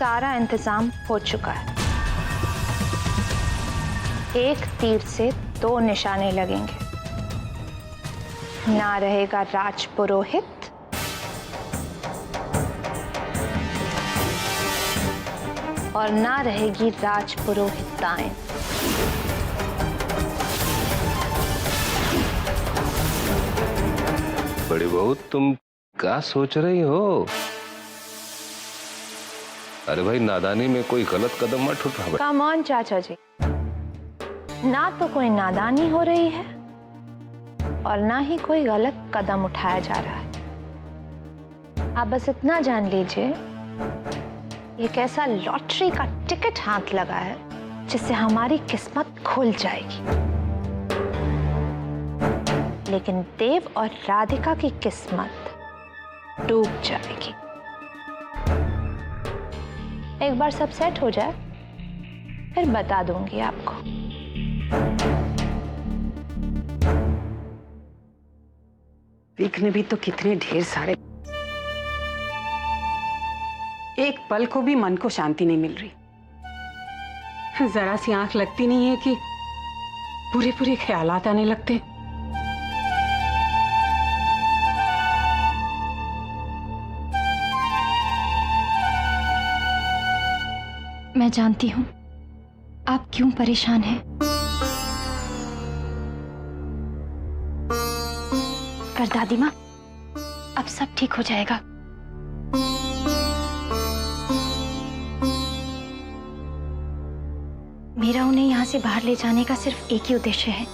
सारा इंतजाम हो चुका है। एक तीर से दो निशाने लगेंगे। ना रहेगा राजपुरोहित और ना रहेगी राजपुरोहिताएं। बड़ी बहू, तुम क्या सोच रही हो? अरे भाई, नादानी में कोई गलत कदम मत उठा। कम ऑन चाचा जी, ना तो कोई नादानी हो रही है और ना ही कोई गलत कदम उठाया जा रहा है। आप बस इतना जान लीजिए, एक ऐसा लॉटरी का टिकट हाथ लगा है जिससे हमारी किस्मत खुल जाएगी। लेकिन देव और राधिका की किस्मत डूब जाएगी। एक बार सब सेट हो जाए फिर बता दूंगी आपको। विघ्न भी तो कितने ढेर सारे, एक पल को भी मन को शांति नहीं मिल रही। जरा सी आंख लगती नहीं है कि पूरे पूरे ख्यालात आने लगते। मैं जानती हूं आप क्यों परेशान हैं, पर दादी माँ अब सब ठीक हो जाएगा। मेरा उन्हें यहाँ से बाहर ले जाने का सिर्फ एक ही उद्देश्य है,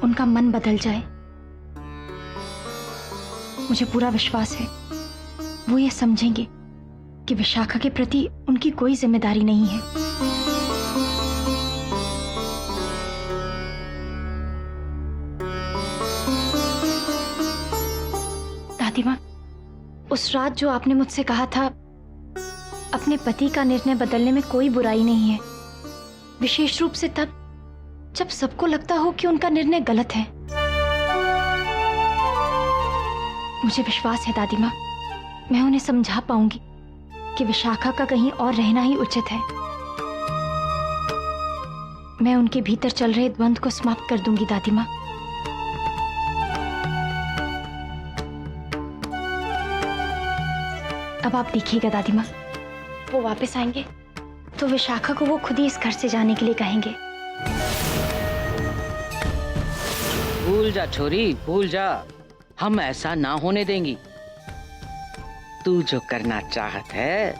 उनका मन बदल जाए। मुझे पूरा विश्वास है वो ये समझेंगे कि विशाखा के प्रति उनकी कोई जिम्मेदारी नहीं है। दादी माँ, उस रात जो आपने मुझसे कहा था, अपने पति का निर्णय बदलने में कोई बुराई नहीं है, विशेष रूप से तब जब सबको लगता हो कि उनका निर्णय गलत है। मुझे विश्वास है दादी माँ, मैं उन्हें समझा पाऊंगी कि विशाखा का कहीं और रहना ही उचित है। मैं उनके भीतर चल रहे द्वंद्व को समाप्त कर दूंगी दादी माँ। अब आप देखिएगा दादी माँ, वो वापस आएंगे तो विशाखा को वो खुद ही इस घर से जाने के लिए कहेंगे। भूल जा छोरी, भूल जा, हम ऐसा ना होने देंगी। तू जो करना चाहत है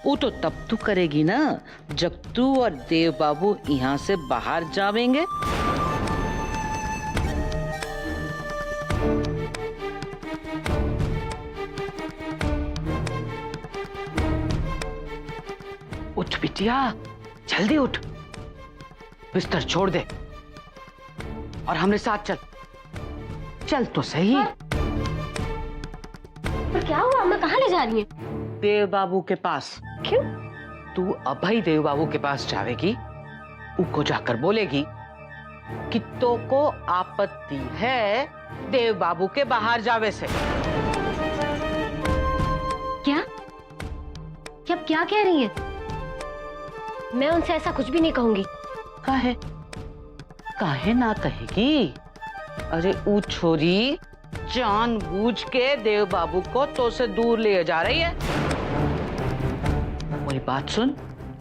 वो तो तब तू करेगी ना जब तू और देव बाबू यहाँ से बाहर जावेंगे। उठ बिटिया, जल्दी उठ, बिस्तर छोड़ दे और हमरे साथ चल। चल तो सही। पर क्या हुआ, अम्मा कहाँ ले जा रही हैं? देव बाबू के पास। क्यों? तू अभय देव बाबू के पास जावेगी, उनको जाकर बोलेगी कि तो को आपत्ति है देव बाबू के बाहर जावे से। क्या क्या कह रही हैं? मैं उनसे ऐसा कुछ भी नहीं कहूंगी। काहे काहे ना कहेगी? अरे वो छोरी जानबूझ के देव बाबू को तो से दूर ले जा रही है। मेरी बात सुन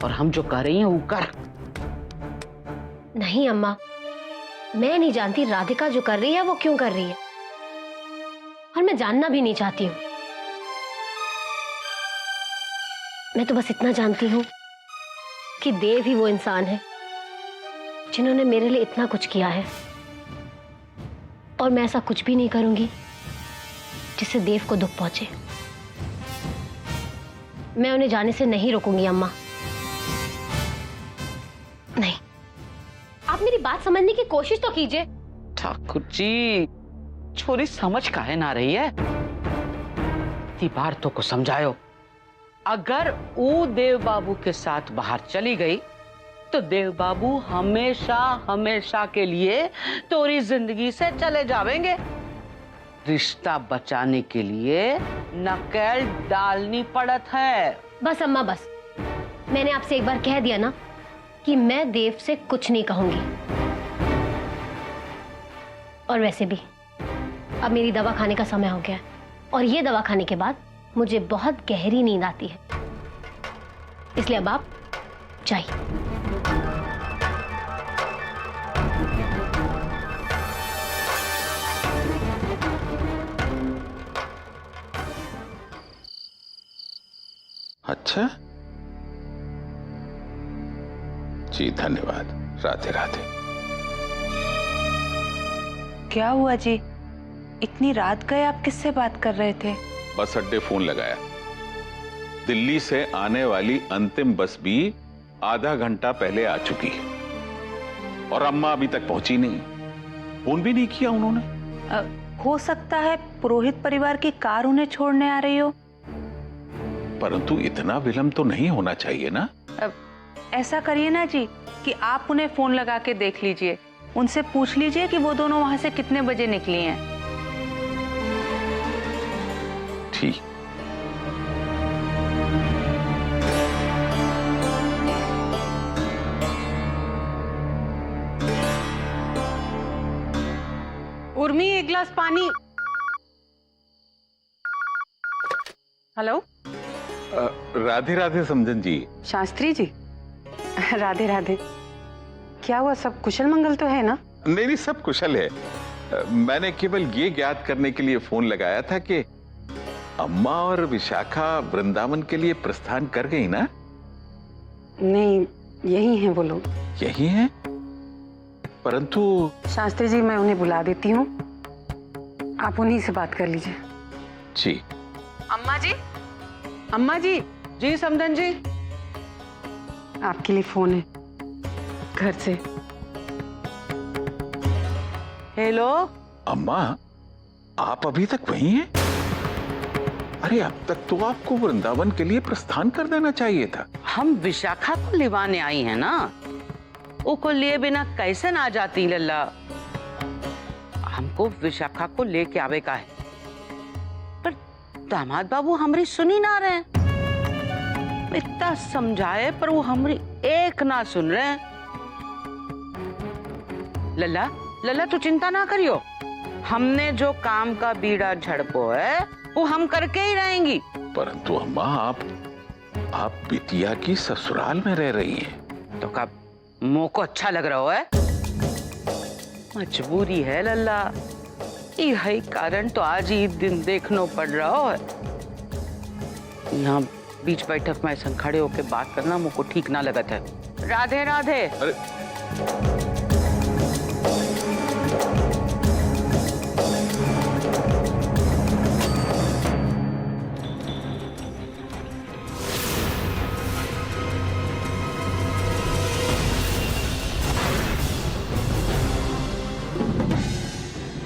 और हम जो कर रही हैं वो कर। नहीं अम्मा, मैं नहीं जानती राधिका जो कर रही है वो क्यों कर रही है, और मैं जानना भी नहीं चाहती हूँ। मैं तो बस इतना जानती हूँ कि देव ही वो इंसान है जिन्होंने मेरे लिए इतना कुछ किया है, और मैं ऐसा कुछ भी नहीं करूंगी जिससे देव को दुख पहुंचे। मैं उन्हें जाने से नहीं रोकूंगी अम्मा। नहीं, आप मेरी बात समझने की कोशिश तो कीजिए। ठाकुर जी, छोरी समझ काहे ना रही है? इतनी बार तो को समझायो, अगर वो देव बाबू के साथ बाहर चली गई तो देव बाबू हमेशा हमेशा के लिए तोरी जिंदगी से चले जावेंगे। रिश्ता बचाने के लिए नकेल डालनी पड़त है। बस अम्मा बस, मैंने आपसे एक बार कह दिया ना कि मैं देव से कुछ नहीं कहूंगी। और वैसे भी अब मेरी दवा खाने का समय हो गया है और ये दवा खाने के बाद मुझे बहुत गहरी नींद आती है, इसलिए अब आप जाइए। अच्छा जी, धन्यवाद। राधे राधे। क्या हुआ जी, इतनी रात गए आप किससे बात कर रहे थे? बस अड्डे फोन लगाया। दिल्ली से आने वाली अंतिम बस भी आधा घंटा पहले आ चुकी है और अम्मा अभी तक पहुंची नहीं, फोन भी नहीं किया उन्होंने। हो सकता है पुरोहित परिवार की कार उन्हें छोड़ने आ रही हो। परंतु इतना विलंब तो नहीं होना चाहिए ना। ऐसा करिए ना जी कि आप उन्हें फोन लगा के देख लीजिए, उनसे पूछ लीजिए कि वो दोनों वहां से कितने बजे निकली हैं। ठीक। उर्मी, एक गिलास पानी। हेलो, राधे राधे समझन जी। शास्त्री जी, राधे राधे। क्या हुआ, सब कुशल मंगल तो है ना? नहीं नहीं, सब कुशल है। मैंने केवल ये ज्ञात करने के लिए फोन लगाया था कि अम्मा और विशाखा वृंदावन के लिए प्रस्थान कर गई ना? नहीं, यही हैं वो लोग। यही है, परंतु शास्त्री जी, मैं उन्हें बुला देती हूँ, आप उन्हीं से बात कर लीजिए। जी। अम्मा जी, अम्मा जी। जी समदन जी, आपके लिए फोन है घर से। हेलो। अम्मा, आप अभी तक वहीं हैं? अरे अब तक तो आपको वृंदावन के लिए प्रस्थान कर देना चाहिए था। हम विशाखा को लिवाने आई हैं ना, उसको लिए बिना कैसे ना जाती लल्ला। हमको विशाखा को लेके आवे का है, पर दामाद बाबू हमारी सुनी ना रहे। इतना समझाए पर वो हमारी एक ना सुन रहे हैं। लल्ला लल्ला, तू चिंता ना करियो, हमने जो काम का बीड़ा झड़पो है वो हम करके ही रहेंगी। परंतु अम्मा, आप बिटिया की ससुराल में रह रही हैं। तो कब मुंह को अच्छा लग रहा है? मजबूरी है लल्ला, यही कारण तो आज ही दिन देखना पड़ रहा है। यहाँ बीच बैठक में ऐसा खड़े होके बात करना मुझको ठीक ना लगता है। राधे राधे। अरे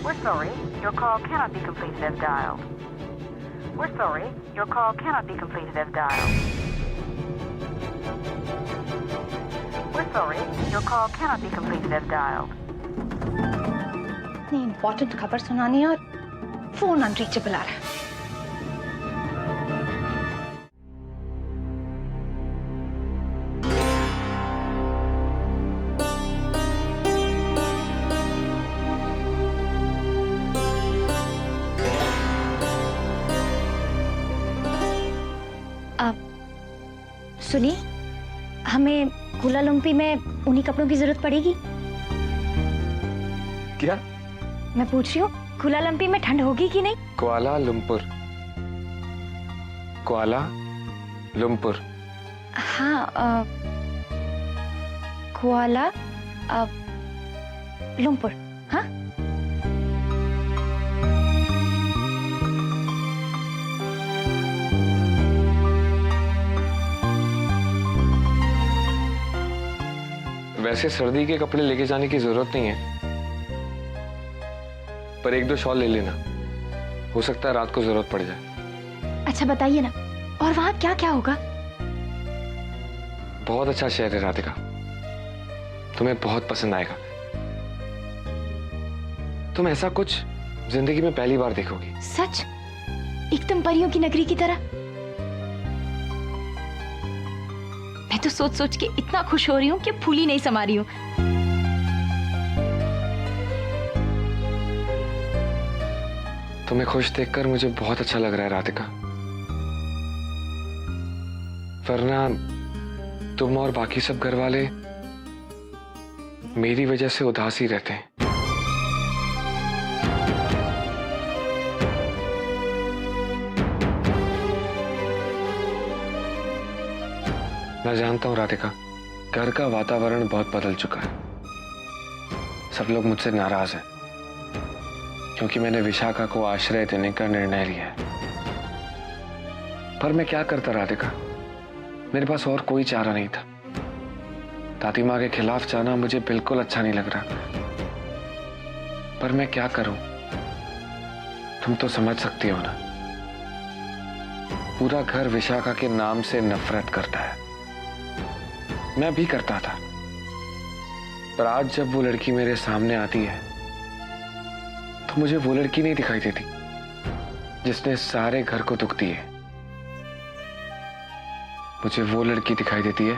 We're sorry, your call cannot be completed as dialed. We're sorry, your call cannot be completed as dialed. We're sorry, your call cannot be completed as dialed. इतनी इम्पोर्टेंट खबर सुनानी है और फोन अनरीचेबल आ रहा है। सुनिए, हमें कुलालुम्पी में उन्हीं कपड़ों की जरूरत पड़ेगी। क्या? मैं पूछ रही हूँ, कुलालुम्पी में ठंड होगी कि नहीं? कुआला लुम्पुर। कुआला लुम्पुर। हाँ, कुआला लुम्पुर। हाँ, वैसे सर्दी के कपड़े लेके जाने की जरूरत नहीं है, पर एक दो शॉल ले लेना, हो सकता है रात को जरूरत पड़ जाए। अच्छा बताइए ना, और वहां क्या क्या होगा? बहुत अच्छा शहर है राधिका, तुम्हें बहुत पसंद आएगा। तुम ऐसा कुछ जिंदगी में पहली बार देखोगी। सच? एकदम परियों की नगरी की तरह? मैं तो सोच सोच के इतना खुश हो रही हूँ कि फूली नहीं समा रही हूँ। तुम्हें खुश देखकर मुझे बहुत अच्छा लग रहा है राधिका, वरना तुम और बाकी सब घर वाले मेरी वजह से उदास ही रहते हैं। मैं जानता हूं राधिका, घर का वातावरण बहुत बदल चुका है। सब लोग मुझसे नाराज हैं क्योंकि मैंने विशाखा को आश्रय देने का निर्णय लिया है। पर मैं क्या करता राधिका, मेरे पास और कोई चारा नहीं था। दादी माँ के खिलाफ जाना मुझे बिल्कुल अच्छा नहीं लग रहा, पर मैं क्या करूं, तुम तो समझ सकती हो ना। पूरा घर विशाखा के नाम से नफरत करता है, मैं भी करता था। पर आज जब वो लड़की मेरे सामने आती है तो मुझे वो लड़की नहीं दिखाई देती जिसने सारे घर को दुख दिए। मुझे वो लड़की दिखाई देती है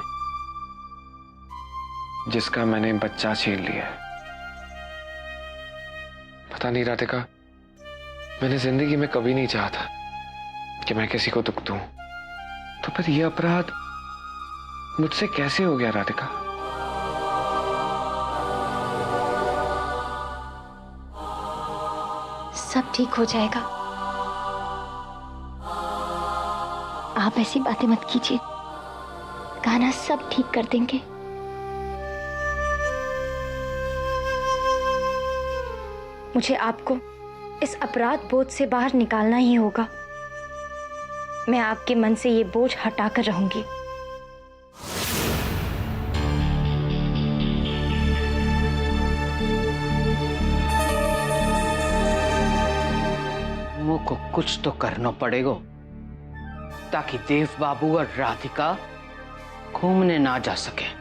जिसका मैंने बच्चा छीन लिया है। पता नहीं राधिका, मैंने जिंदगी में कभी नहीं चाहा था कि मैं किसी को दुख दूं, तो फिर यह अपराध मुझसे कैसे हो गया राधिका? सब ठीक हो जाएगा, आप ऐसी बातें मत कीजिए। गाना सब ठीक कर देंगे। मुझे आपको इस अपराध बोझ से बाहर निकालना ही होगा। मैं आपके मन से ये बोझ हटाकर रहूंगी। को कुछ तो करना पड़ेगा ताकि देव बाबू और राधिका घूमने ना जा सके।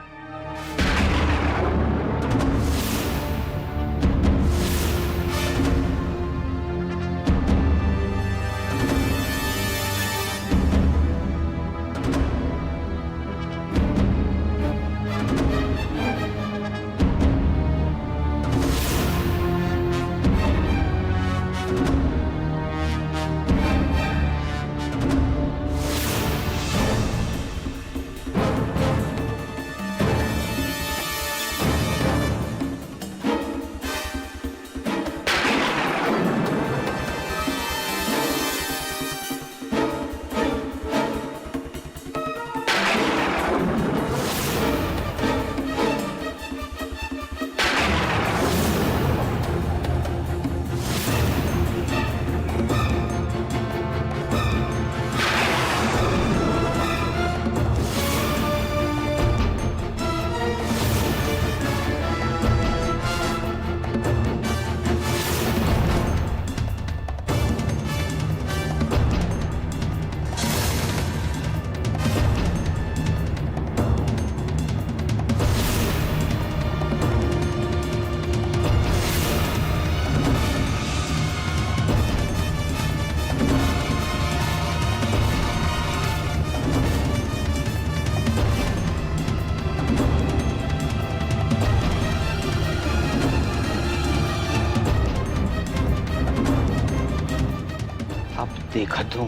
देखा तू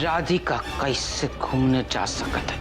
राधिका कैसे घूमने जा सकत है।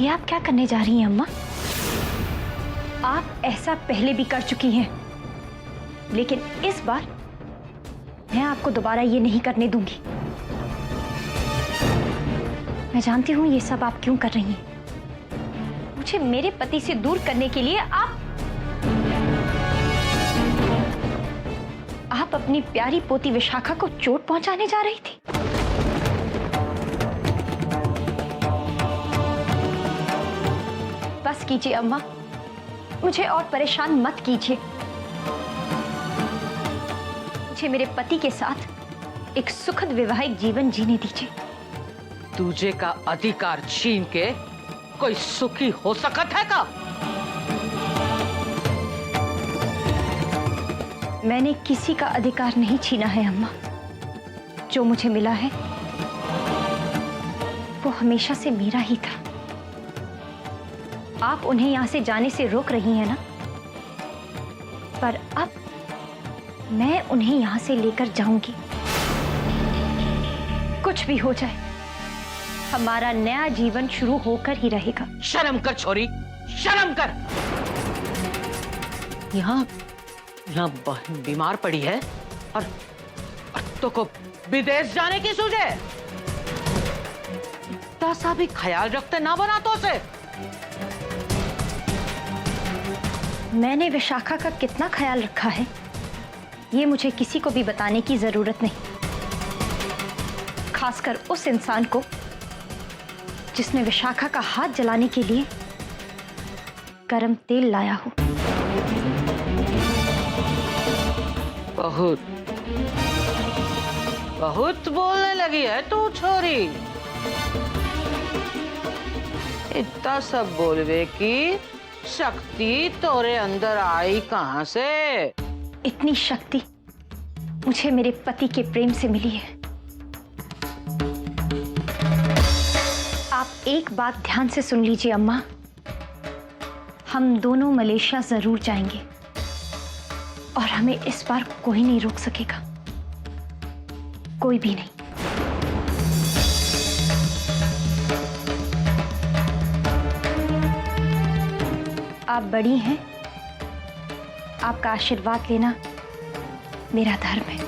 ये आप क्या करने जा रही हैं अम्मा? आप ऐसा पहले भी कर चुकी हैं, लेकिन इस बार मैं आपको दोबारा ये नहीं करने दूंगी। मैं जानती हूं ये सब आप क्यों कर रही हैं। मुझे मेरे पति से दूर करने के लिए आप अपनी प्यारी पोती विशाखा को चोट पहुंचाने जा रही थी। बस कीजिए अम्मा, मुझे और परेशान मत कीजिए। मुझे मेरे पति के साथ एक सुखद वैवाहिक जीवन जीने दीजिए। तुझे का अधिकार छीन के कोई सुखी हो सकत है का? मैंने किसी का अधिकार नहीं छीना है अम्मा। जो मुझे मिला है वो हमेशा से मेरा ही था। आप उन्हें यहां से जाने से रोक रही हैं ना, पर अब मैं उन्हें यहां से लेकर जाऊंगी। कुछ भी हो जाए, हमारा नया जीवन शुरू होकर ही रहेगा। शर्म कर छोरी, शर्म कर। यहाँ बहन बीमार पड़ी है और तो को विदेश जाने की सूझे। तासा भी ख्याल रखते ना बना तो से। मैंने विशाखा का कितना ख्याल रखा है ये मुझे किसी को भी बताने की जरूरत नहीं, खासकर उस इंसान को जिसने विशाखा का हाथ जलाने के लिए गरम तेल लाया हो। बहुत बहुत बोलने लगी है तू छोरी। इतना सब बोलवे की शक्ति तोरे अंदर आई कहां से? इतनी शक्ति मुझे मेरे पति के प्रेम से मिली है। आप एक बात ध्यान से सुन लीजिए अम्मा, हम दोनों मलेशिया जरूर जाएंगे और हमें इस बार कोई नहीं रोक सकेगा, कोई भी नहीं। आप बड़ी हैं, आपका आशीर्वाद लेना मेरा धर्म है।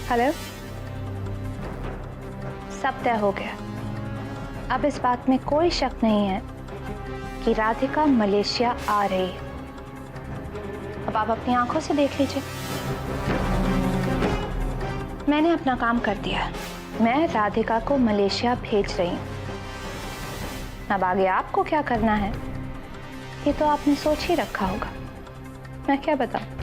हेलो, सब तय हो गया। अब इस बात में कोई शक नहीं है कि राधिका मलेशिया आ रही है। अब आप अपनी आंखों से देख लीजिए। मैंने अपना काम कर दिया। मैं राधिका को मलेशिया भेज रही हूँ। अब आगे आपको क्या करना है ये तो आपने सोच ही रखा होगा। मैं क्या बताऊँ?